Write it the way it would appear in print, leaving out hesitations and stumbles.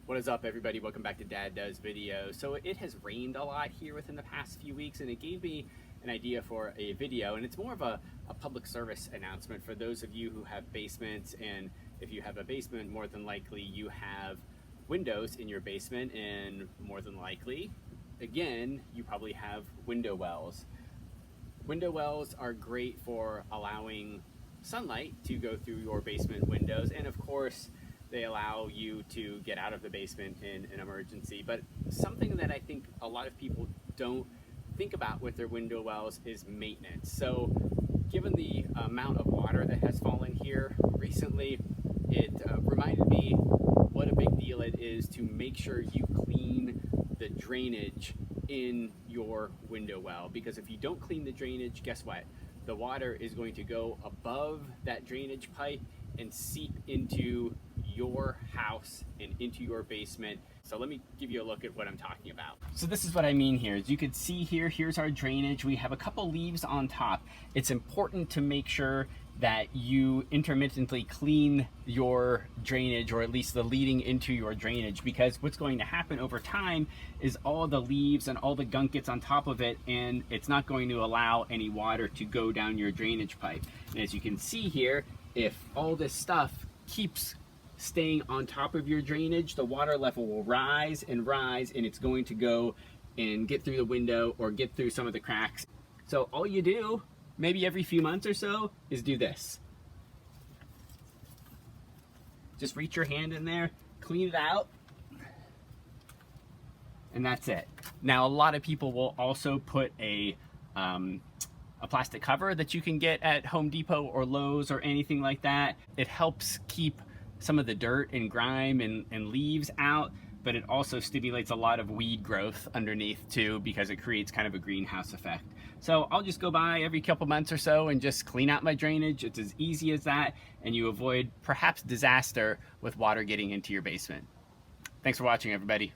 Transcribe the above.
What is up, everybody? Welcome back to Dad Does Video. So it has rained a lot here within the past few weeks, and it gave me an idea for a video, and it's more of a public service announcement for those of you who have basements. And if you have a basement, more than likely you have windows in your basement, and more than likely, again, you probably have window wells. Window wells are great for allowing sunlight to go through your basement windows, and of course they allow you to get out of the basement in an emergency. But something that I think a lot of people don't think about with their window wells is maintenance. So given the amount of water that has fallen here recently, it reminded me what a big deal it is to make sure you clean the drainage in your window well, because if you don't clean the drainage, guess what? The water is going to go above that drainage pipe and seep into your house and into your basement. So let me give you a look at what I'm talking about. So this is what I mean here. As you can see here, here's our drainage. We have a couple leaves on top. It's important to make sure that you intermittently clean your drainage, or at least the leading into your drainage, because what's going to happen over time is all the leaves and all the gunk gets on top of it, and it's not going to allow any water to go down your drainage pipe. And as you can see here, if all this stuff keeps staying on top of your drainage, the water level will rise, and it's going to go and get through the window or get through some of the cracks. So all you do, maybe every few months or so, is do this. Just reach your hand in there, clean it out, and that's it. Now, a lot of people will also put a plastic cover that you can get at Home Depot or Lowe's or anything like that. It helps keep some of the dirt and grime and leaves out, but it also stimulates a lot of weed growth underneath too, because it creates kind of a greenhouse effect. So I'll just go by every couple months or so and just clean out my drainage. It's as easy as that, and you avoid perhaps disaster with water getting into your basement. Thanks for watching, everybody.